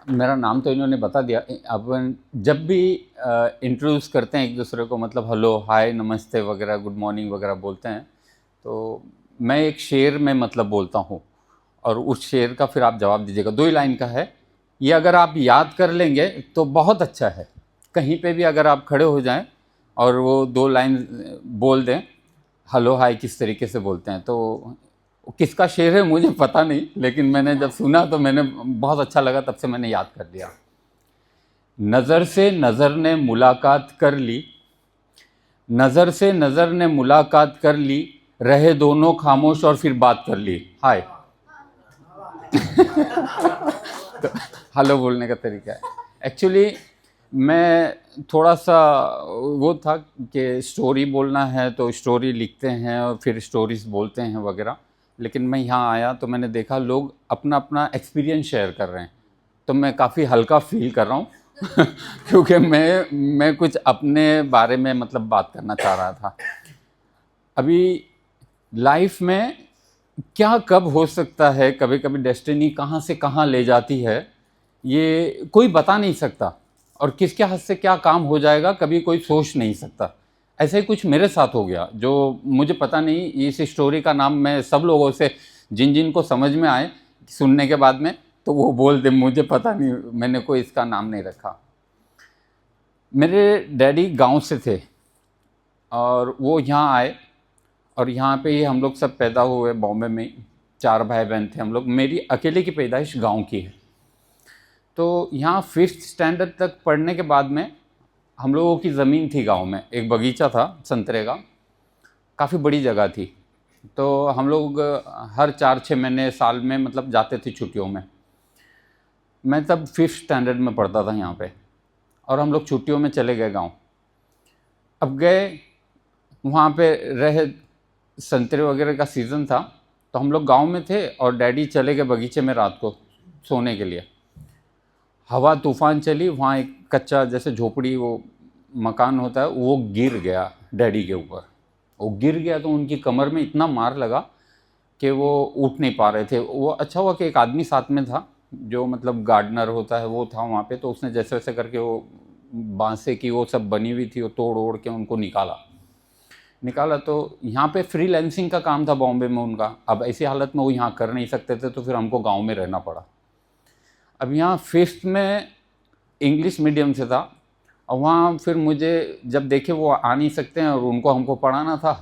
मेरा नाम तो इन्होंने बता दिया। अब जब भी इंट्रोड्यूस करते हैं एक दूसरे को, मतलब हेलो, हाय, नमस्ते वगैरह, गुड मॉर्निंग वगैरह बोलते हैं, तो मैं एक शेर में मतलब बोलता हूँ और उस शेर का फिर आप जवाब दीजिएगा। 2 ही लाइन का है ये, अगर आप याद कर लेंगे तो बहुत अच्छा है। कहीं पे भी अगर आप खड़े हो जाएं और वो 2 लाइन बोल दें, हेलो हाय किस तरीके से बोलते हैं, तो किसका शेर है मुझे पता नहीं, लेकिन मैंने जब सुना तो मैंने बहुत अच्छा लगा, तब से मैंने याद कर लिया। नज़र से नज़र ने मुलाकात कर ली, नज़र से नज़र ने मुलाकात कर ली, रहे दोनों खामोश और फिर बात कर ली। हाय। तो हेलो बोलने का तरीका है। एक्चुअली मैं थोड़ा सा वो था कि स्टोरी बोलना है तो स्टोरी लिखते हैं और फिर स्टोरीज बोलते हैं वगैरह, लेकिन मैं यहाँ आया तो मैंने देखा लोग अपना अपना एक्सपीरियंस शेयर कर रहे हैं, तो मैं काफ़ी हल्का फील कर रहा हूँ क्योंकि मैं कुछ अपने बारे में मतलब बात करना चाह रहा था। अभी लाइफ में क्या कब हो सकता है, कभी कभी डेस्टिनी कहाँ से कहाँ ले जाती है ये कोई बता नहीं सकता, और किसके हाथ से क्या काम हो जाएगा कभी कोई सोच नहीं सकता। ऐसे ही कुछ मेरे साथ हो गया जो मुझे पता नहीं। इस स्टोरी का नाम मैं सब लोगों से, जिन जिन को समझ में आए सुनने के बाद में, तो वो बोल दे, मुझे पता नहीं, मैंने कोई इसका नाम नहीं रखा। मेरे डैडी गांव से थे और वो यहाँ आए और यहाँ पे ही हम लोग सब पैदा हुए बॉम्बे में। 4 भाई बहन थे हम लोग, मेरी अकेले की पैदाइश गांव की है। तो यहाँ 5th स्टैंडर्ड तक पढ़ने के बाद में हम लोगों की ज़मीन थी गांव में, एक बगीचा था संतरे का, काफ़ी बड़ी जगह थी। तो हम लोग हर 4-6 महीने साल में मतलब जाते थे छुट्टियों में। मैं तब 5th स्टैंडर्ड में पढ़ता था यहाँ पे, और हम लोग छुट्टियों में चले गए गांव। अब गए वहाँ पे रहे, संतरे वगैरह का सीज़न था, तो हम लोग गांव में थे और डैडी चले गए बगीचे में रात को सोने के लिए। हवा तूफान चली, वहाँ एक कच्चा जैसे झोपड़ी वो मकान होता है, वो गिर गया डैडी के ऊपर। वो गिर गया तो उनकी कमर में इतना मार लगा कि वो उठ नहीं पा रहे थे। वो अच्छा हुआ कि एक आदमी साथ में था जो मतलब गार्डनर होता है, वो था वहाँ पे, तो उसने जैसे वैसे करके वो बांसे की वो सब बनी हुई थी, वो तोड़ ओड़ के उनको निकाला। तो यहाँ पे फ्रीलांसिंग का काम था बॉम्बे में उनका। अब ऐसी हालत में वो यहाँ कर नहीं सकते थे, तो फिर हमको गांव में रहना पड़ा। अब यहाँ 5th में इंग्लिश मीडियम से था, और वहाँ फिर मुझे जब देखे वो आ नहीं सकते हैं और उनको हमको पढ़ाना था,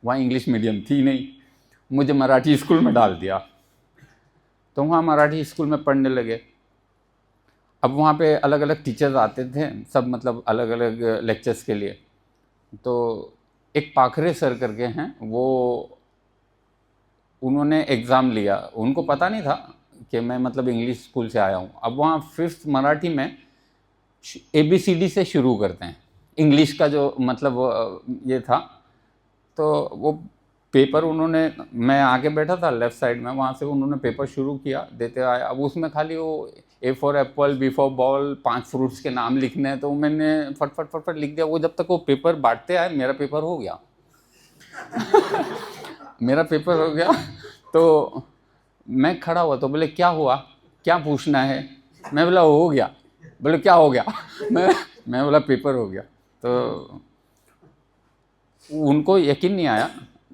वहाँ इंग्लिश मीडियम थी नहीं, मुझे मराठी स्कूल में डाल दिया। तो वहाँ मराठी स्कूल में पढ़ने लगे। अब वहाँ पे अलग अलग टीचर्स आते थे, सब मतलब अलग अलग लेक्चर्स के लिए। तो एक पाखरे सर करके हैं, वो उन्होंने एग्ज़ाम लिया, उनको पता नहीं था कि मैं मतलब इंग्लिश स्कूल से आया हूँ। अब वहाँ 5th मराठी में ABCD से शुरू करते हैं, इंग्लिश का जो मतलब ये था। तो वो पेपर उन्होंने, मैं आगे बैठा था लेफ़्ट साइड में, वहाँ से उन्होंने पेपर शुरू किया, देते आए। अब उसमें खाली वो A for Apple, B for ball, 5 fruits के नाम लिखने हैं, तो मैंने फटफट फटफट लिख दिया। वो जब तक वो पेपर बांटते आए मेरा पेपर हो गया मेरा पेपर हो गया। तो मैं खड़ा हुआ, तो बोले क्या हुआ, क्या पूछना है। मैं बोला हो गया। बोले क्या हो गया मैं बोला पेपर हो गया। तो उनको यकीन नहीं आया,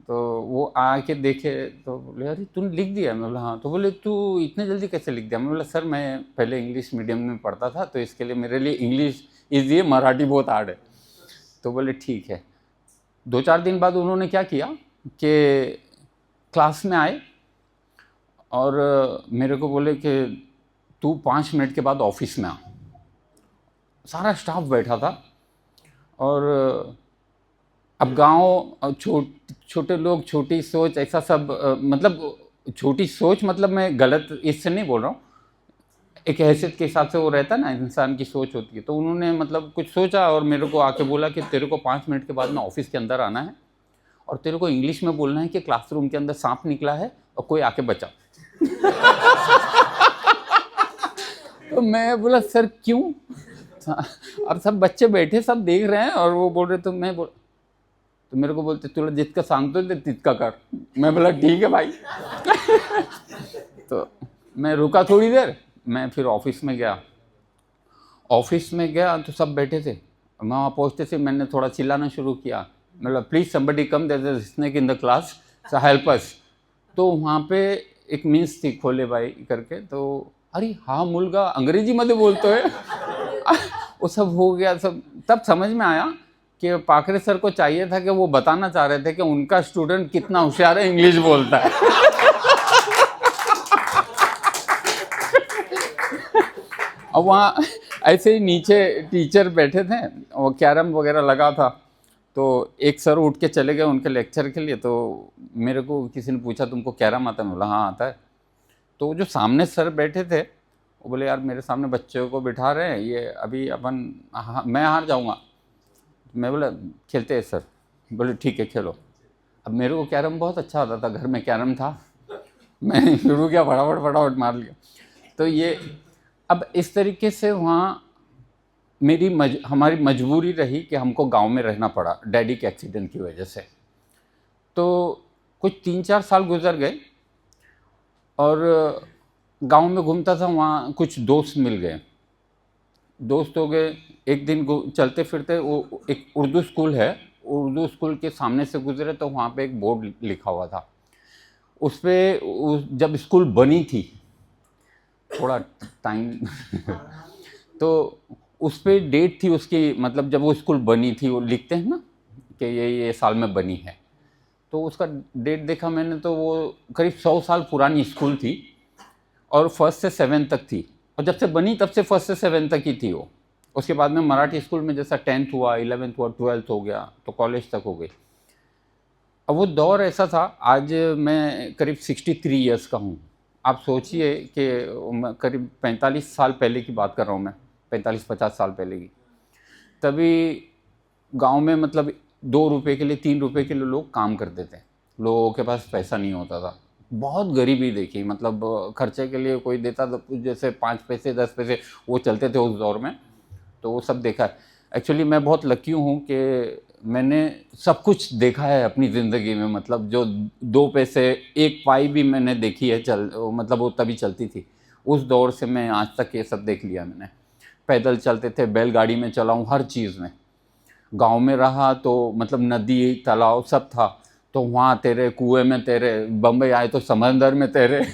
तो वो आके देखे तो बोले अरे तूने लिख दिया। मैं बोला हाँ। तो बोले तू इतने जल्दी कैसे लिख दिया। मैं बोला सर मैं पहले इंग्लिश मीडियम में पढ़ता था, तो इसके लिए मेरे लिए इंग्लिश ईजी है, मराठी बहुत हार्ड है। तो बोले ठीक है। 2-4 दिन बाद उन्होंने क्या किया कि क्लास में आए और मेरे को बोले कि तू 5 मिनट के बाद ऑफिस में आ। सारा स्टाफ बैठा था, और अब गांव, छोटे लोग, छोटी सोच, ऐसा सब मतलब छोटी सोच, मतलब मैं गलत इससे नहीं बोल रहा हूँ, एक हैसियत के हिसाब से वो रहता है ना, इंसान की सोच होती है। तो उन्होंने मतलब कुछ सोचा और मेरे को आके बोला कि तेरे को 5 मिनट के बाद में ऑफिस के अंदर आना है, और तेरे को इंग्लिश में बोलना है कि क्लासरूम के अंदर सांप निकला है और कोई आके बचा। तो मैं बोला सर क्यों। अब सब बच्चे बैठे सब देख रहे हैं और वो बोल रहे, तो मैं बोल, तो मेरे को बोलते तुला जितका सांगतो ते तितका कर। मैं बोला ठीक है भाई। तो मैं रुका थोड़ी देर, मैं फिर ऑफिस में गया। ऑफिस में गया तो सब बैठे थे। मैं वहाँ पहुँचते से मैंने थोड़ा चिल्लाना शुरू किया, मतलब please somebody come, there is snake in the class, so help us. तो वहाँ पे एक मीन्स थी खोले बाई करके, तो अरे हाँ मुलगा अंग्रेजी मध्ये बोलतोय। वो सब हो गया सब। तब समझ में आया कि पाखरे सर को चाहिए था कि वो बताना चाह रहे थे कि उनका स्टूडेंट कितना होशियार है, इंग्लिश बोलता है। अब वहाँ ऐसे ही नीचे टीचर बैठे थे और कैरम वगैरह लगा था, तो एक सर उठ के चले गए उनके लेक्चर के लिए। तो मेरे को किसी ने पूछा तुमको कैरम आता है? मैं बोला हाँ आता है। तो जो सामने सर बैठे थे वो बोले यार मेरे सामने बच्चों को बिठा रहे हैं, ये अभी अपन मैं हार जाऊँगा। मैं बोला खेलते हैं सर। बोले ठीक है खेलो। अब मेरे को कैरम बहुत अच्छा आता था, घर में कैरम था, मैं शुरू किया, फटाफट फटाफट मार लिया। तो ये अब इस तरीके से वहाँ हमारी मजबूरी रही कि हमको गांव में रहना पड़ा डैडी के एक्सीडेंट की वजह से। तो कुछ 3-4 साल गुजर गए और गांव में घूमता था, वहाँ कुछ दोस्त मिल गए, दोस्त हो गए। एक दिन चलते फिरते वो एक उर्दू स्कूल है, उर्दू स्कूल के सामने से गुजरे तो वहाँ पे एक बोर्ड लिखा हुआ था। उस पर जब स्कूल बनी थी थोड़ा टाइम तो उस पर डेट थी उसकी, मतलब जब वो स्कूल बनी थी, वो लिखते हैं ना कि ये साल में बनी है। तो उसका डेट देखा मैंने तो वो करीब 100 साल पुरानी स्कूल थी और 1st से 7th तक थी। और जब से बनी तब से 1st से 7th तक ही थी वो। उसके बाद में मराठी स्कूल में जैसा 10th हुआ, 11th हुआ, 12th हो गया, तो कॉलेज तक हो गई। अब वो दौर ऐसा था, आज मैं करीब 63 ईयर्स का हूँ। आप सोचिए कि करीब 45 साल पहले की बात कर रहा हूँ मैं, 45-50 साल पहले की। तभी गांव में मतलब 2 रुपये के लिए, 3 रुपये के लिए लोग काम करते थे, लोगों के पास पैसा नहीं होता था। बहुत गरीबी देखी, मतलब खर्चे के लिए कोई देता था जैसे 5 पैसे 10 पैसे वो चलते थे उस दौर में, तो वो सब देखा है। एक्चुअली मैं बहुत लकी हूँ कि मैंने सब कुछ देखा है अपनी ज़िंदगी में, मतलब जो 2 पैसे 1 पाई भी मैंने देखी है, मतलब वो तभी चलती थी। उस दौर से मैं आज तक ये सब देख लिया मैंने। पैदल चलते थे, बैलगाड़ी में चला हूँ, हर चीज़ में। गांव में रहा तो मतलब नदी तालाब सब था, तो वहाँ तैरे, कुएं में तैरे, बम्बई आए तो समंदर में तैरे।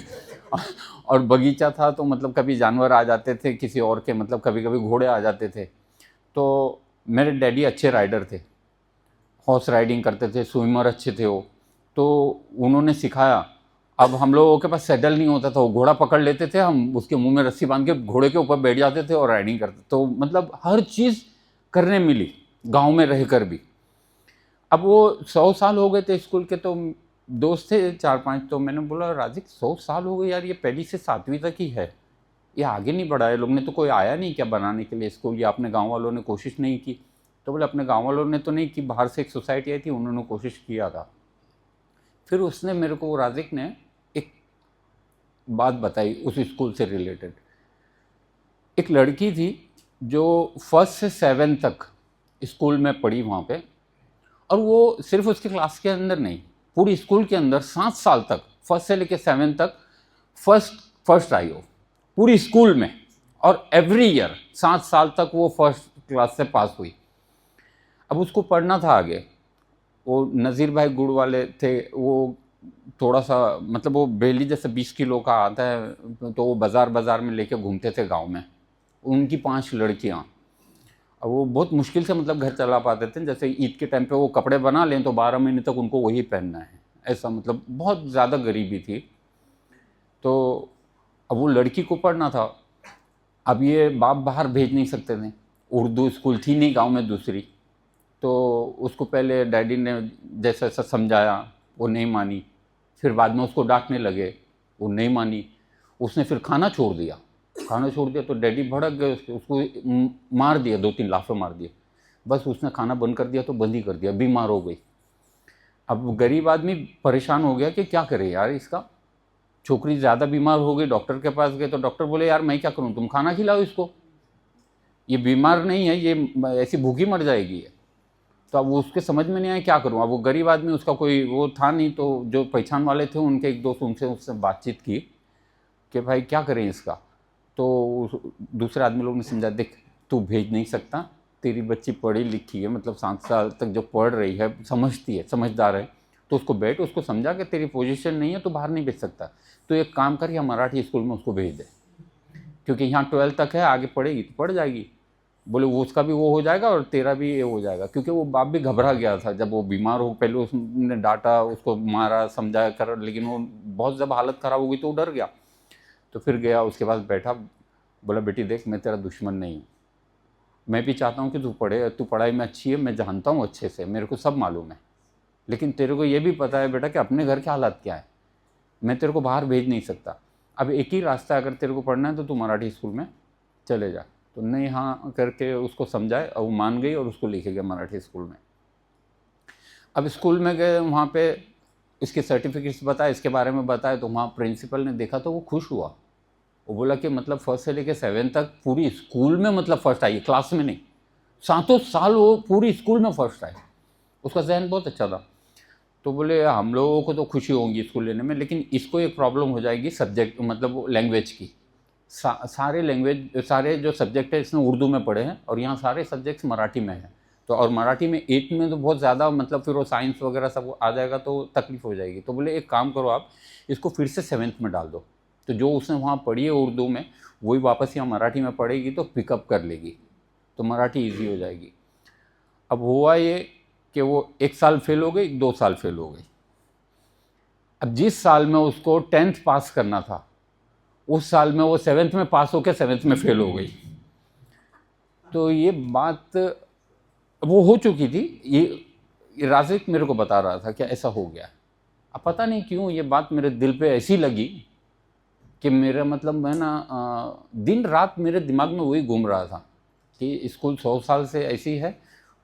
और बगीचा था तो मतलब कभी जानवर आ जाते थे किसी और के, मतलब कभी कभी घोड़े आ जाते थे। तो मेरे डैडी अच्छे राइडर थे, हॉर्स राइडिंग करते थे, स्विमर अच्छे थे वो, तो उन्होंने सिखाया। अब हम लोगों के पास सैडल नहीं होता था, वो घोड़ा पकड़ लेते थे, हम उसके मुंह में रस्सी बांध के घोड़े के ऊपर बैठ जाते थे और राइडिंग करते। तो मतलब हर चीज़ करने मिली गांव में रहकर भी। अब वो 100 साल हो गए थे स्कूल के, तो दोस्त थे 4-5, तो मैंने बोला राजिक 100 साल हो गए यार, ये पहली से 7वीं तक ही है, ये आगे नहीं बढ़ा है, लोग ने तो कोई आया नहीं क्या बनाने के लिए स्कूल, या अपने गांव वालों ने कोशिश नहीं की? तो बोले अपने गांव वालों ने तो नहीं की, बाहर से एक सोसाइटी आई थी, उन्होंने कोशिश किया था। फिर उसने मेरे को, राजिक ने एक बात बताई उस स्कूल से रिलेटेड। एक लड़की थी जो 1st से 7th तक स्कूल में पढ़ी वहाँ पे, और वो सिर्फ उसके क्लास के अंदर नहीं, पूरी स्कूल के अंदर 7 साल तक, 1st से लेकर 7th तक फर्स्ट आई हो पूरी स्कूल में। और एवरी ईयर 7 साल तक वो 1st क्लास से पास हुई। अब उसको पढ़ना था आगे। वो नज़ीर भाई गुड़ वाले थे, वो थोड़ा सा मतलब वो बेली जैसे 20 किलो का आता है, तो वो बाज़ार में लेके घूमते थे गांव में। उनकी 5 लड़कियां, अब वो बहुत मुश्किल से मतलब घर चला पाते थे। जैसे ईद के टाइम पे वो कपड़े बना लें तो 12 महीने तक उनको वही पहनना है, ऐसा मतलब बहुत ज़्यादा गरीबी थी। तो अब वो लड़की को पढ़ना था। अब ये बाप बाहर भेज नहीं सकते थे, उर्दू स्कूल थी नहीं गांव में दूसरी। तो उसको पहले डैडी ने जैसा ऐसा समझाया, वो नहीं मानी। फिर बाद में उसको डांटने लगे, वो नहीं मानी। उसने फिर खाना छोड़ दिया तो डैडी भड़क गए, उसको मार दिया, 2-3 लाफे मार दिए। बस उसने खाना बंद कर दिया तो बंद ही कर दिया, बीमार हो गई। अब गरीब आदमी परेशान हो गया कि क्या करे यार इसका, छोकरी ज़्यादा बीमार हो गई, डॉक्टर के पास गए तो डॉक्टर बोले यार मैं क्या करूँ, तुम खाना खिलाओ इसको, ये बीमार नहीं है, ये ऐसी भूखी मर जाएगी। तो अब उसके समझ में नहीं आया क्या करूँ। अब वो गरीब आदमी, उसका कोई वो था नहीं, तो जो पहचान वाले थे उनके एक दोस्त, उनसे उससे बातचीत की कि भाई क्या करें इसका। तो दूसरे आदमी लोग ने समझा, देख तू भेज नहीं सकता, तेरी बच्ची पढ़ी लिखी है, मतलब 7 साल तक जो पढ़ रही है, समझती है, समझदार है, तो उसको बैठ, उसको समझा कि तेरी पोजीशन नहीं है, तो बाहर नहीं भेज सकता, तो एक काम कर, या मराठी स्कूल में उसको भेज दे, क्योंकि यहाँ 12 तक है, आगे पढ़ेगी तो पढ़ जाएगी। बोले वो उसका भी वो हो जाएगा और तेरा भी ये हो जाएगा, क्योंकि वो बाप भी घबरा गया था जब वो बीमार हो, पहले उसने डांटा, उसको मारा, समझाया कर, लेकिन वो बहुत जब हालत ख़राब हो गई तो वो डर गया। तो फिर गया, उसके पास बैठा, बोला बेटी देख मैं तेरा दुश्मन नहीं हूँ, मैं भी चाहता हूँ कि तू पढ़े, तू पढ़ाई में अच्छी है, मैं जानता हूँ अच्छे से, मेरे को सब मालूम है, लेकिन तेरे को ये भी पता है बेटा कि अपने घर के हालात क्या है, मैं तेरे को बाहर भेज नहीं सकता। अब एक ही रास्ता है, अगर तेरे को पढ़ना है तो तू मराठी स्कूल में चले जा। तो नहीं हाँ करके उसको समझाए और वो मान गई और उसको लेके गया मराठी स्कूल में। अब स्कूल में गए, वहाँ पे इसके सर्टिफिकेट्स बताए, इसके बारे में बताए, तो वहाँ प्रिंसिपल ने देखा तो वो खुश हुआ। वो बोला कि मतलब 1st से लेकर 7th तक पूरी स्कूल में मतलब फर्स्ट आई, क्लास में नहीं, 7 साल वो पूरी स्कूल में फर्स्ट आई। उसका जहन बहुत अच्छा था। तो बोले हम लोगों को तो खुशी होगी स्कूल लेने में, लेकिन इसको एक प्रॉब्लम हो जाएगी सब्जेक्ट, मतलब लैंग्वेज की। सारे लैंग्वेज, सारे जो सब्जेक्ट है इसने उर्दू में पढ़े हैं और यहाँ सारे सब्जेक्ट्स मराठी में हैं, तो और मराठी में 8 में तो बहुत ज़्यादा, मतलब फिर वो साइंस वगैरह सब आ जाएगा तो तकलीफ हो जाएगी। तो बोले एक काम करो आप इसको फिर से 7th में डाल दो, तो जो उसने वहाँ पढ़ी है उर्दू में वही वापस यहाँ मराठी में पढ़ेगी तो पिकअप कर लेगी, तो मराठी ईजी हो जाएगी। अब हुआ ये कि वो 1 साल फेल हो गई, 2 साल फेल हो गई। अब जिस साल में उसको 10th पास करना था, उस साल में वो 7th में पास होकर 7th में फेल हो गई। तो ये बात वो हो चुकी थी, ये राजिक मेरे को बता रहा था कि ऐसा हो गया। अब पता नहीं क्यों ये बात मेरे दिल पे ऐसी लगी कि मेरा मतलब मैं ना दिन रात मेरे दिमाग में वही घूम रहा था कि स्कूल 100 साल से ऐसी है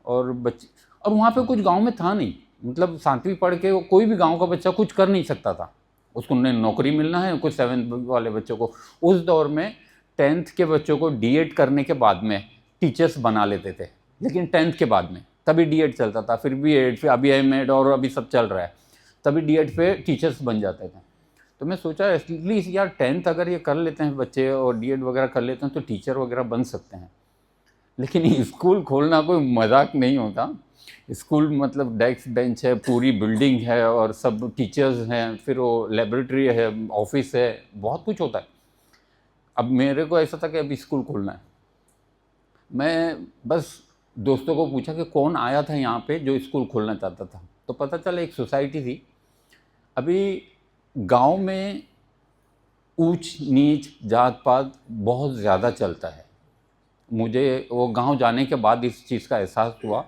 और बच्चे, और वहाँ पे कुछ गांव में था नहीं, मतलब 7वीं पढ़ के कोई भी गांव का बच्चा कुछ कर नहीं सकता था, उसको नौकरी मिलना है, कुछ 7th वाले बच्चों को। उस दौर में 10th के बच्चों को D.Ed करने के बाद में टीचर्स बना लेते थे, लेकिन 10th के बाद में, तभी D.Ed चलता था, फिर B.Ed, फिर अभी M.Ed और अभी सब चल रहा है, तभी D.Ed पे टीचर्स बन जाते थे। तो मैं सोचा एटलीस्ट यार 10th अगर ये कर लेते हैं बच्चे और D.Ed वगैरह कर लेते हैं तो टीचर वगैरह बन सकते हैं। लेकिन स्कूल खोलना कोई मजाक नहीं होता। स्कूल मतलब डेस्क बेंच है, पूरी बिल्डिंग है और सब टीचर्स हैं, फिर वो लेबोरेटरी है, ऑफिस है, बहुत कुछ होता है। अब मेरे को ऐसा था कि अभी स्कूल खोलना है। मैं बस दोस्तों को पूछा कि कौन आया था यहाँ पे जो स्कूल खोलना चाहता था, तो पता चला एक सोसाइटी थी। अभी गांव में ऊंच नीच जात पात बहुत ज़्यादा चलता है। मुझे वो गांव जाने के बाद इस चीज़ का एहसास हुआ।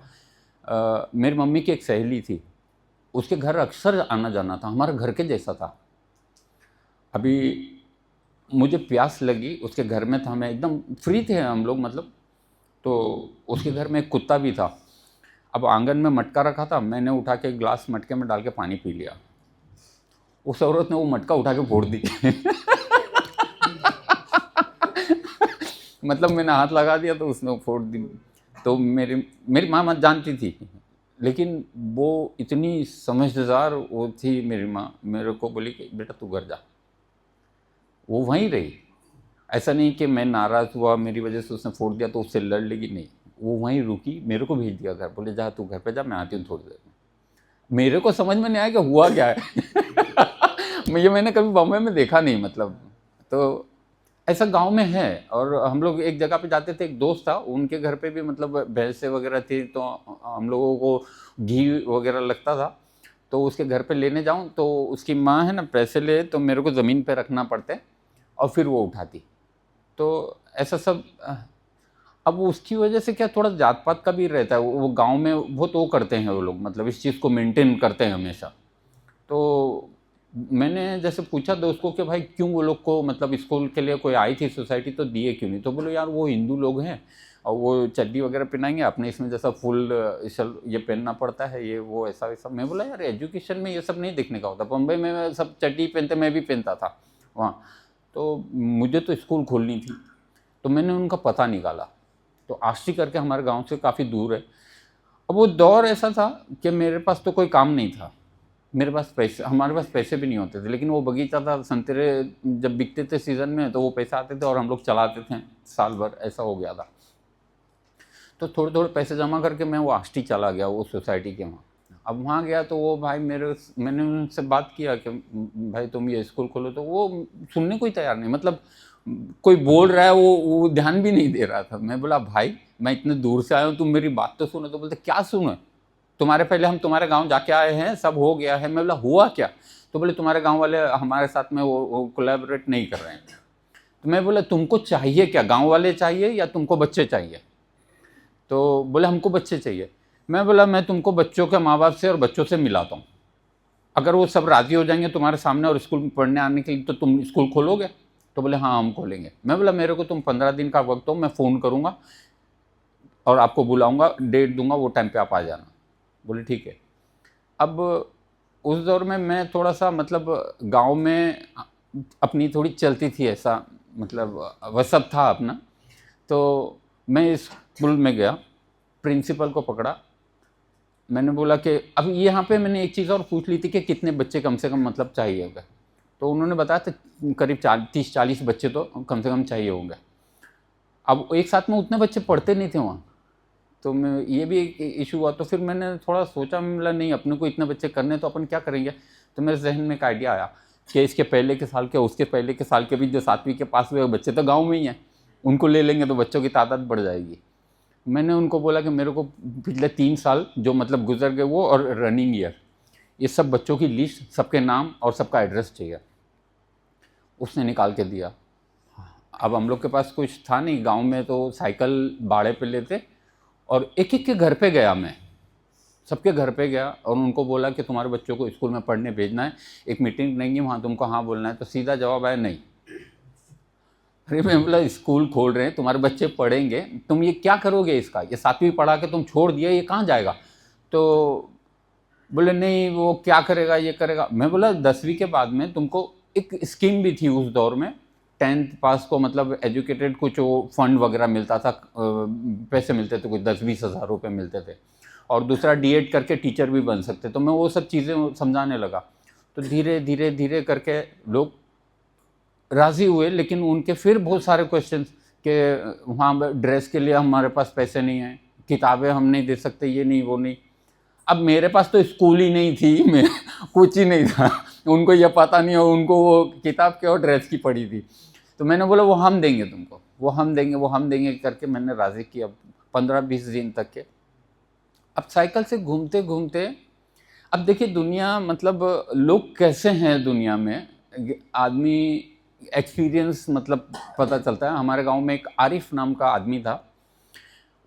मेरी मम्मी की एक सहेली थी, उसके घर अक्सर आना जाना था, हमारे घर के जैसा था। अभी मुझे प्यास लगी, उसके घर में था, मैं एकदम फ्री थे हम लोग मतलब, तो उसके घर में एक कुत्ता भी था। अब आंगन में मटका रखा था, मैंने उठा के एक गिलास मटके में डाल के पानी पी लिया। उस औरत ने वो मटका उठा के फोड़ दी मतलब मैंने हाथ लगा दिया तो उसने फोड़ दी। तो मेरी माँ मत जानती थी, लेकिन वो इतनी समझदार वो थी मेरी माँ, मेरे को बोली कि बेटा तू घर जा। वो वहीं रही, ऐसा नहीं कि मैं नाराज़ हुआ मेरी वजह से उसने फोड़ दिया तो उससे लड़ लेगी, नहीं, वो वहीं रुकी, मेरे को भेज दिया घर, बोले जा तू घर पे जा, मैं आती हूँ थोड़ी देर में। मेरे को समझ में नहीं आया कि हुआ क्या है ये मैंने कभी बॉम्बे में देखा नहीं मतलब। तो ऐसा गांव में है। और हम लोग एक जगह पे जाते थे, एक दोस्त था, उनके घर पे भी मतलब भैंसे वगैरह थी, तो हम लोगों को घी वगैरह लगता था, तो उसके घर पे लेने जाऊं तो उसकी माँ है ना, पैसे ले तो मेरे को ज़मीन पे रखना पड़ते और फिर वो उठाती। तो ऐसा सब। अब उसकी वजह से क्या थोड़ा जात पात का भी रहता है, वो गांव में बहुत वो करते हैं वो लोग, मतलब इस चीज़ को मेंटेन करते हैं हमेशा। तो मैंने जैसे पूछा दोस्त को कि भाई क्यों वो लोग को मतलब स्कूल के लिए कोई आई थी सोसाइटी तो दिए क्यों नहीं, तो बोलो यार वो हिंदू लोग हैं और वो चड्डी वगैरह पहनाएंगे, अपने इसमें जैसा फुल ये पहनना पड़ता है, ये वो ऐसा वैसा। मैं बोला यार एजुकेशन में ये सब नहीं देखने का होता, बम्बई में सब चड्डी पहनते, मैं भी पहनता था वहाँ। तो मुझे तो स्कूल खोलनी थी, तो मैंने उनका पता निकाला, तो आष्टी करके हमारे गाँव से काफ़ी दूर है। अब वो दौर ऐसा था कि मेरे पास तो कोई काम नहीं था, मेरे पास पैसे, हमारे पास पैसे भी नहीं होते थे, लेकिन वो बगीचा था, संतरे जब बिकते थे सीज़न में तो वो पैसे आते थे और हम लोग चलाते थे साल भर, ऐसा हो गया था। तो थोड़े थोड़े पैसे जमा करके मैं वो आष्टी चला गया, वो सोसाइटी के वहाँ। अब वहाँ गया तो वो भाई मैंने उनसे बात किया कि भाई तुम ये स्कूल खोलो, तो वो सुनने को ही तैयार नहीं, मतलब कोई बोल रहा है वो ध्यान भी नहीं दे रहा था। मैं बोला भाई मैं इतने दूर से आया हूँ, तुम मेरी बात तो सुनो। तो बोलते क्या सुनो, तुम्हारे पहले हम तुम्हारे गांव जाके आए हैं, सब हो गया है। मैं बोला हुआ क्या? तो बोले तुम्हारे गांव वाले हमारे साथ में वो कोलैबोरेट नहीं कर रहे हैं। तो मैं बोला तुमको चाहिए क्या, गांव वाले चाहिए या तुमको बच्चे चाहिए? तो बोले हमको बच्चे चाहिए। मैं बोला मैं तुमको बच्चों के माँ बाप से और बच्चों से मिलाता हूँ, अगर वो सब राज़ी हो जाएंगे तुम्हारे सामने और स्कूल में पढ़ने आने के लिए तो तुम स्कूल खोलोगे? तो बोले हाँ हम खोलेंगे। मैं बोला मेरे को तुम 15 दिन का वक्त हो, मैं फ़ोन करूँगा और आपको बुलाऊँगा, डेट दूंगा, वो टाइम पे आप आ जाना। बोले ठीक है। अब उस दौर में मैं थोड़ा सा मतलब गांव में अपनी थोड़ी चलती थी, ऐसा मतलब वसब था अपना। तो मैं स्कूल में गया, प्रिंसिपल को पकड़ा, मैंने बोला कि अब यहाँ पे मैंने एक चीज़ और पूछ ली थी कि कितने बच्चे कम से कम मतलब चाहिए होगा। तो उन्होंने बताया था करीब 30-40 बच्चे तो कम से कम चाहिए होंगे। अब एक साथ में उतने बच्चे पढ़ते नहीं थे वहाँ, तो मैं ये भी एक इशू हुआ। तो फिर मैंने थोड़ा सोचा, मिला नहीं अपने को इतने बच्चे करने, तो अपन क्या करेंगे। तो मेरे जहन में एक आइडिया आया कि इसके पहले के साल के, उसके पहले के साल के भी जो 7वीं के पास हुए बच्चे तो गाँव में ही हैं, उनको ले लेंगे तो बच्चों की तादाद बढ़ जाएगी। मैंने उनको बोला कि मेरे को पिछले 3 साल जो मतलब गुजर गए वो और रनिंग ईयर, ये सब बच्चों की लिस्ट, सबके नाम और सबका एड्रेस चाहिए। उसने निकाल के दिया। अब हम लोग के पास कुछ था नहीं गांव में, तो साइकिल भाड़े पे लेते और एक एक के घर पे गया मैं, सबके घर पे गया और उनको बोला कि तुम्हारे बच्चों को स्कूल में पढ़ने भेजना है, एक मीटिंग लेंगे वहाँ, तुमको हाँ बोलना है। तो सीधा जवाब आया नहीं। अरे मैं बोला स्कूल खोल रहे हैं, तुम्हारे बच्चे पढ़ेंगे, तुम ये क्या करोगे इसका, ये 7वीं पढ़ा के तुम छोड़ दिया, ये कहाँ जाएगा? तो बोले नहीं वो क्या करेगा, ये करेगा। मैं बोला 10वीं के बाद में तुमको एक स्कीम भी थी उस दौर में, 10th पास को मतलब एजुकेटेड कुछ वो फंड वगैरह मिलता था, पैसे मिलते थे, कुछ 10-20 हज़ार रुपये मिलते थे, और दूसरा डीएड करके टीचर भी बन सकते। तो मैं वो सब चीज़ें समझाने लगा। तो धीरे धीरे धीरे करके लोग राज़ी हुए, लेकिन उनके फिर बहुत सारे क्वेश्चंस कि वहाँ ड्रेस के लिए हमारे पास पैसे नहीं हैं, किताबें हम नहीं दे सकते, ये नहीं वो नहीं। अब मेरे पास तो स्कूल ही नहीं थी, मैं कुछ ही नहीं था, उनको ये पता नहीं, और उनको वो किताब के और ड्रेस की पड़ी थी। तो मैंने बोला वो हम देंगे तुमको, वो हम देंगे, वो हम देंगे करके मैंने राज़ी किया 15-20 दिन तक के। अब साइकिल से घूमते घूमते, अब देखिए दुनिया मतलब लोग कैसे हैं दुनिया में, आदमी एक्सपीरियंस मतलब पता चलता है। हमारे गांव में एक आरिफ नाम का आदमी था,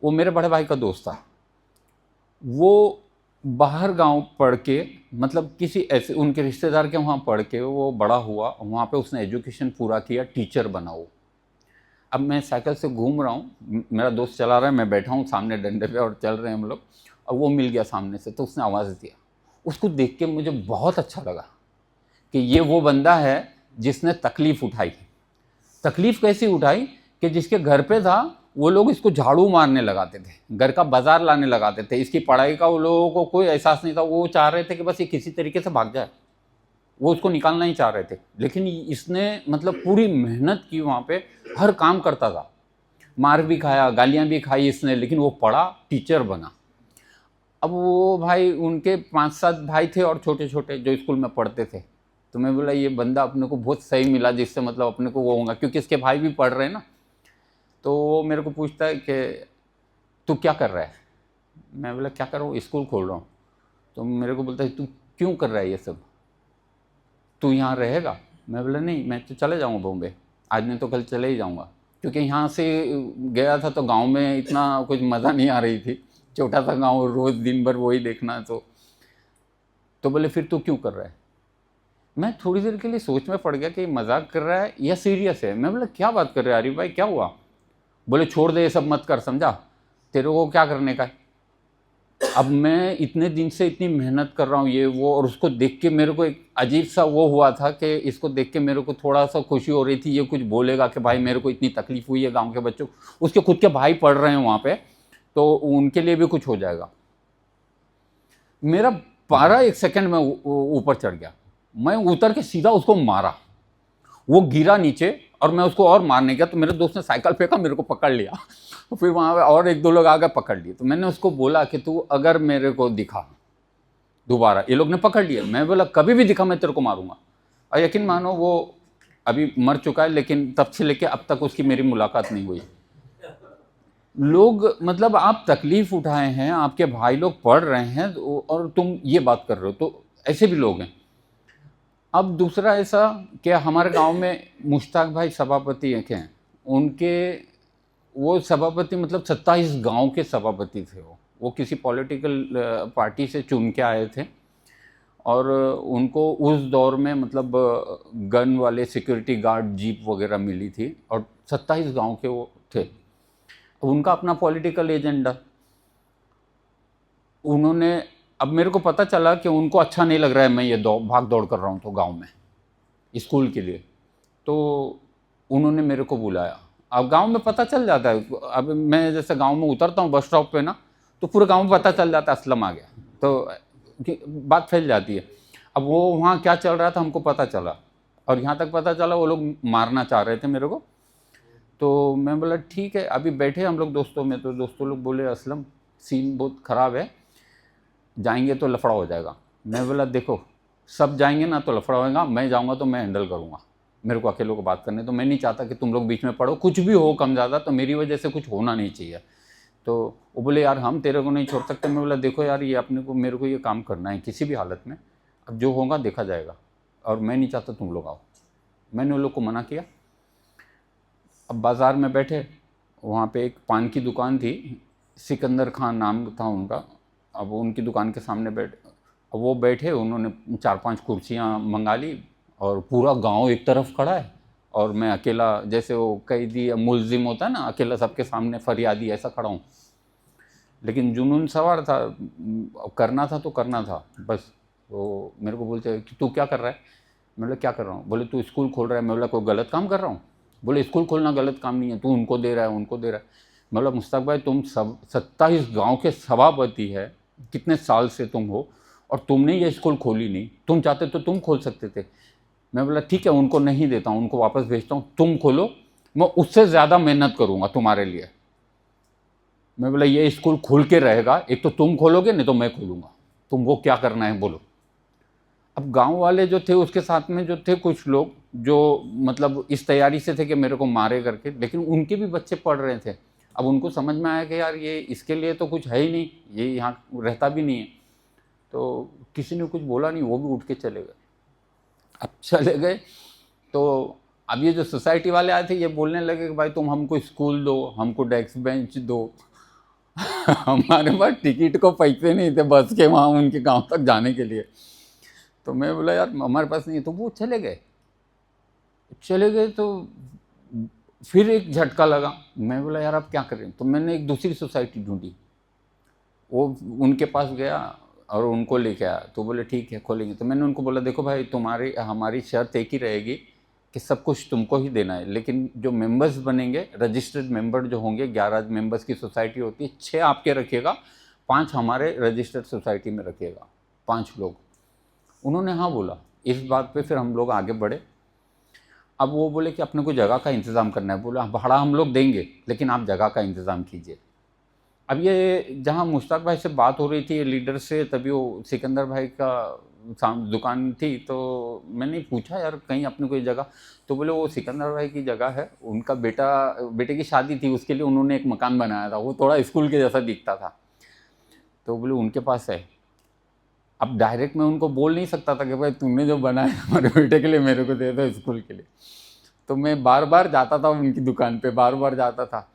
वो मेरे बड़े भाई का दोस्त था। वो बाहर गांव पढ़ के, मतलब किसी ऐसे उनके रिश्तेदार के वहाँ पढ़ के वो बड़ा हुआ, वहाँ पे उसने एजुकेशन पूरा किया, टीचर बना वो। अब मैं साइकिल से घूम रहा हूँ, मेरा दोस्त चला रहा है, मैं बैठा हूँ सामने डंडे पे और चल रहे हैं हम लोग। और वो मिल गया सामने से, तो उसने आवाज़ दिया। उसको देख के मुझे बहुत अच्छा लगा कि ये वो बंदा है जिसने तकलीफ़ उठाई। तकलीफ़ कैसी उठाई कि जिसके घर पे था वो लोग इसको झाड़ू मारने लगाते थे, घर का बाजार लाने लगाते थे, इसकी पढ़ाई का वो लोगों को कोई एहसास नहीं था। वो चाह रहे थे कि बस ये किसी तरीके से भाग जाए, वो उसको निकालना ही चाह रहे थे। लेकिन इसने मतलब पूरी मेहनत की, वहाँ पे हर काम करता था, मार भी खाया, गालियाँ भी खाई इसने, लेकिन वो पढ़ा, टीचर बना। अब वो भाई, उनके 5-7 भाई थे और छोटे छोटे जो स्कूल में पढ़ते थे। तो मैं बोला ये बंदा अपने को बहुत सही मिला, जिससे मतलब अपने को वो होगा, क्योंकि इसके भाई भी पढ़ रहे हैं ना। तो वो मेरे को पूछता है कि तू क्या कर रहा है? मैं बोला क्या कर रहा हूँ, स्कूल खोल रहा हूँ। तो मेरे को बोलता है तू क्यों कर रहा है ये सब, तू यहाँ रहेगा? मैं बोला नहीं, मैं तो चले जाऊँगा बॉम्बे, आज नहीं तो कल चले ही जाऊँगा, क्योंकि यहाँ से गया था तो गांव में इतना कुछ मज़ा नहीं आ रही थी, छोटा सा गांव, रोज़ दिन भर वही देखना। तो बोले फिर तू क्यों कर रहा है? मैं थोड़ी देर के लिए सोच में पड़ गया कि मजाक कर रहा है या सीरियस है। मैं बोला क्या बात कर रहे हैं आरिफ भाई, क्या हुआ? बोले छोड़ दे ये सब मत कर, समझा, तेरे को क्या करने का है। अब मैं इतने दिन से इतनी मेहनत कर रहा हूँ ये वो, और उसको देख के मेरे को एक अजीब सा वो हुआ था कि इसको देख के मेरे को थोड़ा सा खुशी हो रही थी, ये कुछ बोलेगा कि भाई मेरे को इतनी तकलीफ हुई है गांव के बच्चों, उसके खुद के भाई पढ़ रहे हैं वहाँ पे, तो उनके लिए भी कुछ हो जाएगा। मेरा पारा एक सेकंड में ऊपर चढ़ गया। मैं उतर के सीधा उसको मारा, वो गिरा नीचे और मैं उसको और मारने गया तो मेरे दोस्त ने साइकिल फेंका, मेरे को पकड़ लिया। तो फिर वहाँ पे और एक दो लोग आगे पकड़ लिए। तो मैंने उसको बोला कि तू अगर मेरे को दिखा दोबारा, ये लोग ने पकड़ लिया, मैं बोला कभी भी दिखा मैं तेरे को मारूंगा। और यकीन मानो वो अभी मर चुका है, लेकिन तब से लेके अब तक उसकी मेरी मुलाकात नहीं हुई। लोग मतलब आप तकलीफ उठाए हैं, आपके भाई लोग पढ़ रहे हैं और तुम ये बात कर रहे हो, तो ऐसे भी लोग हैं। अब दूसरा ऐसा कि हमारे गांव में मुश्ताक भाई सभापति एक हैं, उनके वो सभापति मतलब 27 गांव के सभापति थे। वो किसी पॉलिटिकल पार्टी से चुन के आए थे और उनको उस दौर में मतलब गन वाले सिक्योरिटी गार्ड जीप वगैरह मिली थी और 27 गांव के वो थे। उनका अपना पॉलिटिकल एजेंडा, उन्होंने, अब मेरे को पता चला कि उनको अच्छा नहीं लग रहा है मैं ये भाग दौड़ कर रहा हूँ तो गांव में स्कूल के लिए, तो उन्होंने मेरे को बुलाया। अब गांव में पता चल जाता है, अब मैं जैसे गांव में उतरता हूँ बस स्टॉप पे ना, तो पूरे गांव में पता चल जाता है असलम आ गया, तो बात फैल जाती है। अब वो वहाँ क्या चल रहा था हमको पता चला, और यहाँ तक पता चला वो लोग मारना चाह रहे थे मेरे को। तो मैं बोला ठीक है, अभी बैठे हम लोग दोस्तों में, तो दोस्तों लोग बोले असलम सीन बहुत ख़राब है, जाएंगे तो लफड़ा हो जाएगा। मैं बोला देखो सब जाएंगे ना तो लफड़ा होगा, मैं जाऊंगा तो मैं हैंडल करूंगा, मेरे को अकेले को बात करने, तो मैं नहीं चाहता कि तुम लोग बीच में पढ़ो, कुछ भी हो कम ज़्यादा तो मेरी वजह से कुछ होना नहीं चाहिए। तो वो बोले यार हम तेरे को नहीं छोड़ सकते। मैं बोला देखो यार ये अपने को, मेरे को ये काम करना है किसी भी हालत में, अब जो होगा देखा जाएगा, और मैं नहीं चाहता तुम लोग आओ। मैंने उन लोग को मना किया। अब बाज़ार में बैठे, वहाँ पे एक पान की दुकान थी, सिकंदर खान नाम था उनका। अब उनकी दुकान के सामने अब वो बैठे, उन्होंने 4-5 कुर्सियाँ मंगा ली और पूरा गांव एक तरफ खड़ा है और मैं अकेला, जैसे वो कैदी मुलजिम होता है ना, अकेला सबके सामने फरियादी, ऐसा खड़ा हूँ। लेकिन जुनून सवार था, करना था तो करना था बस। वो मेरे को बोलते कि तू क्या कर रहा है? मैं बोला क्या कर रहा हूँ? बोले तू स्कूल खोल रहा है। मैं बोला कोई गलत काम कर रहा हूँ? बोले स्कूल खोलना गलत काम नहीं है, तू उनको दे रहा है उनको दे रहा है। मैं बोला मुश्ताक भाई तुम सब 27 गाँव के सभापति है, कितने साल से तुम हो, और तुमने ये स्कूल खोली नहीं, तुम चाहते तो तुम खोल सकते थे। मैं बोला ठीक है उनको नहीं देता हूँ, उनको वापस भेजता हूँ, तुम खोलो, मैं उससे ज़्यादा मेहनत करूँगा तुम्हारे लिए। मैं बोला ये स्कूल खुल के रहेगा, एक तो तुम खोलोगे नहीं तो मैं खोलूँगा, तुमको क्या करना है बोलो। अब गांव वाले जो थे उसके साथ में जो थे कुछ लोग जो मतलब इस तैयारी से थे कि मेरे को मारे करके, लेकिन उनके भी बच्चे पढ़ रहे थे। अब उनको समझ में आया कि यार ये इसके लिए तो कुछ है ही नहीं, ये यहाँ रहता भी नहीं है, तो किसी ने कुछ बोला नहीं, वो भी उठ के चले गए। अब चले गए तो अब ये जो सोसाइटी वाले आए थे ये बोलने लगे कि भाई तुम हमको स्कूल दो, हमको डेस्क बेंच दो। हमारे पास टिकट को पैसे नहीं थे बस के वहाँ उनके गांव तक जाने के लिए। तो मैं बोला यार हमारे पास नहीं है, तो वो चले गए। तो फिर एक झटका लगा, मैं बोला यार अब क्या करें? तो मैंने एक दूसरी सोसाइटी ढूंढी, वो उनके पास गया और उनको लेके आया। तो बोले ठीक है खोलेंगे। तो मैंने उनको बोला देखो भाई तुम्हारी हमारी शर्त एक ही रहेगी कि सब कुछ तुमको ही देना है, लेकिन जो मेंबर्स बनेंगे, रजिस्टर्ड मेंबर जो होंगे, 11 मेंबर्स की सोसाइटी होती है, 6 आपके रखिएगा, 5 हमारे रजिस्टर्ड सोसाइटी में रखिएगा, 5 लोग। उन्होंने हाँ बोला। इस बात पे फिर हम लोग आगे बढ़े। अब वो बोले कि अपने को जगह का इंतज़ाम करना है। बोला भाड़ा हम लोग देंगे लेकिन आप जगह का इंतज़ाम कीजिए। अब ये जहाँ मुश्ताक भाई से बात हो रही थी लीडर से, तभी वो सिकंदर भाई का दुकान थी, तो मैंने पूछा यार कहीं अपने कोई जगह? तो बोले वो सिकंदर भाई की जगह है, उनका बेटे की शादी थी, उसके लिए उन्होंने एक मकान बनाया था, वो थोड़ा स्कूल के जैसा दिखता था, तो बोले उनके पास है। अब डायरेक्ट मैं उनको बोल नहीं सकता था कि भाई तुमने जो बनाया हमारे बेटे के लिए मेरे को दे दो स्कूल के लिए। तो मैं बार बार जाता था उनकी दुकान पे, बार बार जाता था।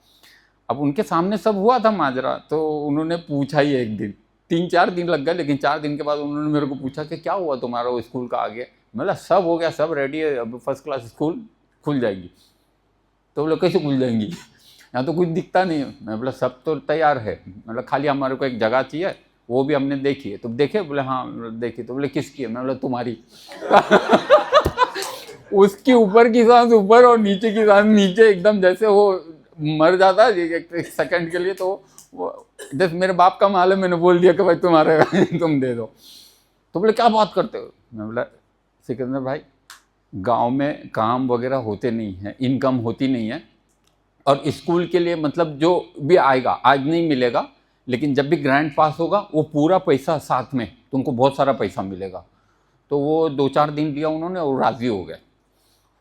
अब उनके सामने सब हुआ था माजरा, तो उन्होंने पूछा ही एक दिन, 3-4 दिन लग गए, लेकिन 4 दिन के बाद उन्होंने मेरे को पूछा कि क्या हुआ तुम्हारा वो स्कूल का आगे? मतलब सब हो गया, सब रेडी है, अब फर्स्ट क्लास स्कूल खुल जाएगी। तो बोले कैसे खुल जाएंगी, यहाँ तो कुछ दिखता नहीं है। मैं बोला सब तो तैयार है, मतलब खाली हमारे को एक जगह चाहिए, वो भी हमने देखी है। तो देखे? बोले हाँ देखी। तो बोले किसकी है? मैं बोला तुम्हारी। उसकी ऊपर की सांस ऊपर और नीचे की सांस नीचे, एकदम जैसे वो मर जाता है एक सेकंड के लिए। तो वो जैसे मेरे बाप का माल है, मैंने बोल दिया कि भाई तुम्हारे तुम दे दो। तो बोले क्या बात करते हो। मैं बोला सिकंदर भाई, गांव में काम वगैरह होते नहीं हैं, इनकम होती नहीं है, और स्कूल के लिए मतलब जो भी आएगा आज नहीं मिलेगा, लेकिन जब भी ग्रांट पास होगा वो पूरा पैसा साथ में तुमको बहुत सारा पैसा मिलेगा। तो वो 2-4 दिन दिया उन्होंने और राज़ी हो गए।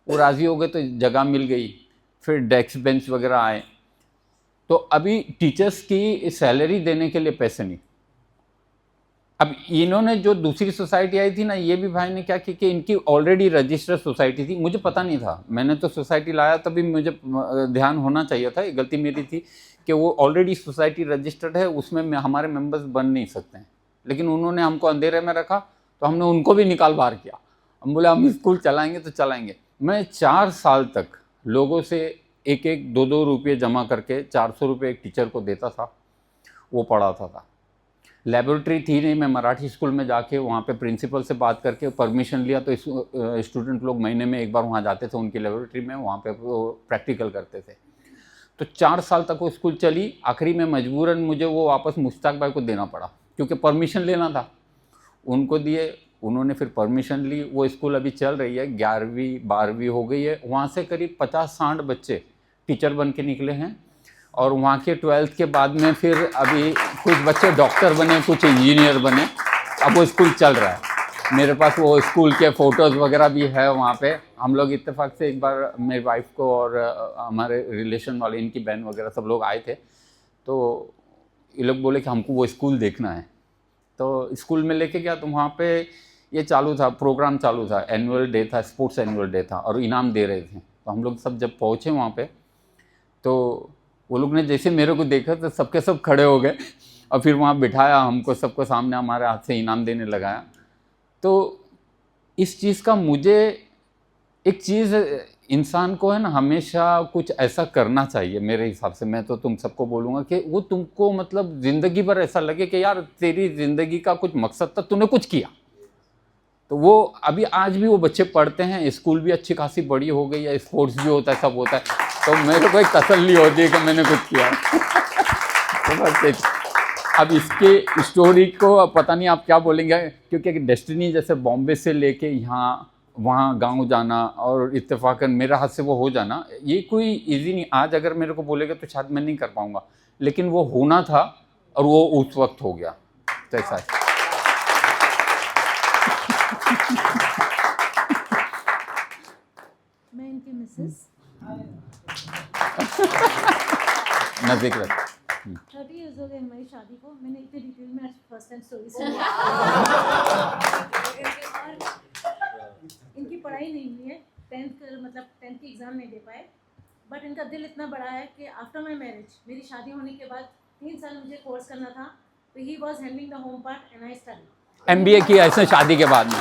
वो राज़ी हो गए तो जगह मिल गई, फिर डेस्क बेंच वगैरह आए। तो अभी टीचर्स की सैलरी देने के लिए पैसे नहीं। अब इन्होंने जो दूसरी सोसाइटी आई थी ना, ये भी भाई ने क्या किया कि इनकी ऑलरेडी रजिस्टर्ड सोसाइटी थी, मुझे पता नहीं था, मैंने तो सोसाइटी लाया तभी मुझे ध्यान होना चाहिए था, गलती मेरी थी कि वो ऑलरेडी सोसाइटी रजिस्टर्ड है, उसमें हमारे मेंबर्स बन नहीं सकते हैं। लेकिन उन्होंने हमको अंधेरे में रखा, तो हमने उनको भी निकाल बाहर किया। हम बोले हम स्कूल चलाएंगे तो चलाएंगे। मैं 4 साल तक लोगों से 1-1, 2-2 रुपये जमा करके 400 रुपये एक टीचर को देता था, वो पढ़ाता था। लेबोरेटरी थी नहीं, मैं मराठी स्कूल में जाके वहाँ पे प्रिंसिपल से बात करके परमिशन लिया, तो स्टूडेंट लोग महीने में एक बार वहाँ जाते थे उनकी लेबोरेटरी में, वहाँ पे वो प्रैक्टिकल करते थे। तो 4 साल तक वो स्कूल चली। आखिरी में मजबूरन मुझे वो वापस मुश्ताक भाई को देना पड़ा, क्योंकि परमिशन लेना था। उनको दिए, उन्होंने फिर परमिशन ली। वो स्कूल अभी चल रही है, 11वीं 12वीं हो गई है। वहाँ से करीब 50-60 बच्चे टीचर बन के निकले हैं, और वहाँ के 12th के बाद में फिर अभी कुछ बच्चे डॉक्टर बने, कुछ इंजीनियर बने। अब वो स्कूल चल रहा है। मेरे पास वो स्कूल के फ़ोटोज़ वगैरह भी है वहाँ पे। हम लोग इत्तेफाक से एक बार मेरी वाइफ को और हमारे रिलेशन वाले, इनकी बहन वगैरह सब लोग आए थे, तो ये लोग बोले कि हमको वो स्कूल देखना है। तो स्कूल में लेके गया, तो वहाँ पे ये चालू था, प्रोग्राम चालू था, एनुअल डे था, स्पोर्ट्स एनुअल डे था, और इनाम दे रहे थे। तो हम लोग सब जब पहुँचे वहाँ पे, तो वो लोग ने जैसे मेरे को देखा तो सबके सब खड़े हो गए, और फिर वहाँ बिठाया हमको सबको सामने, हमारे हाथ से इनाम देने लगाया। तो इस चीज़ का मुझे एक चीज़, इंसान को है ना हमेशा कुछ ऐसा करना चाहिए मेरे हिसाब से। मैं तो तुम सबको बोलूँगा कि वो तुमको मतलब ज़िंदगी भर ऐसा लगे कि यार तेरी ज़िंदगी का कुछ मकसद था, तूने कुछ किया। तो वो अभी आज भी वो बच्चे पढ़ते हैं, स्कूल भी अच्छी खासी बड़ी हो गई है, स्पोर्ट्स भी होता है, सब होता है, तो मेरे को एक तसल्ली होती है कि मैंने कुछ किया। तो बस अब इसके स्टोरी को पता नहीं आप क्या बोलेंगे, क्योंकि डेस्टिनी जैसे बॉम्बे से लेके यहाँ वहाँ गांव जाना और इत्तेफाकन मेरे हाथ से वो हो जाना, ये कोई इजी नहीं। आज अगर मेरे को बोलेगा तो शायद मैं नहीं कर पाऊँगा, लेकिन वो होना था और वो उस वक्त हो गया, तो ऐसा है। मैं इनकी मिसेस नज़दीक रख। 30 इयर्स हो गए हमारी शादी को। मैंने इतने डिटेल में आज फर्स्ट टाइम स्टोरी सुनी। इनकी पढ़ाई नहीं हुई है, 10th की एग्ज़ाम नहीं दे पाए, बट इनका दिल इतना बड़ा है कि आफ्टर माई मैरिज, मेरी शादी होने के बाद 3 साल मुझे कोर्स करना था, तो he was handling the home part and I study. MBA किया ऐसे शादी के बाद में।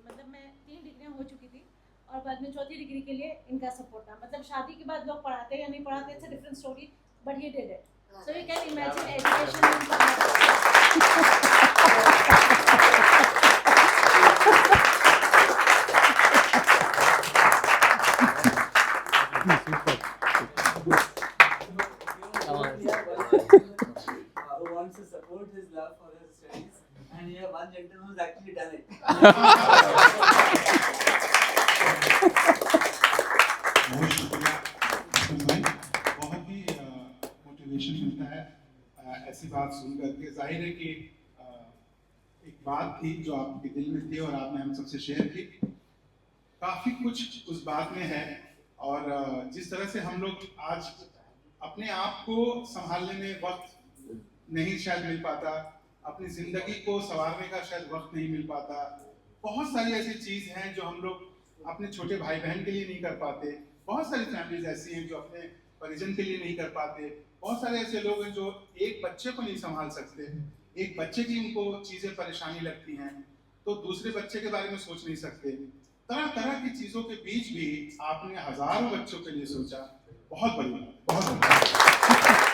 मतलब मैं 3 डिग्रियां हो चुकी थी, और बाद में 4थी डिग्री के लिए इनका सपोर्ट था। मतलब शादी के बाद लोग पढ़ाते या नहीं पढ़ाते, it's a different story, but he did it. So you can imagine education. wants to support his love for his studies, and here one gentleman who's actually done it. बहुत शुक्रिया, बहुत ही मोटिवेशन मिलता है ऐसी बात सुन करके। जाहिर है कि एक बात थी जो आपके दिल में थी और आपने हम सबसे शेयर की, काफ़ी कुछ उस बात में है, और जिस तरह से हम लोग आज अपने आप को संभालने में वक्त नहीं शायद मिल पाता, अपनी ज़िंदगी को संवारने का शायद वक्त नहीं मिल पाता, बहुत सारी ऐसी चीज़ हैं जो हम लोग अपने छोटे भाई बहन के लिए नहीं कर पाते, बहुत सारी फैमिलीज ऐसी हैं जो अपने परिजन के लिए नहीं कर पाते, बहुत सारे ऐसे लोग हैं जो एक बच्चे को नहीं संभाल सकते, एक बच्चे की उनको चीज़ें परेशानी लगती हैं तो दूसरे बच्चे के बारे में सोच नहीं सकते। तरह तरह की चीज़ों के बीच भी आपने हज़ारों बच्चों के लिए सोचा, बहुत बड़ी बात, बहुत बड़ी।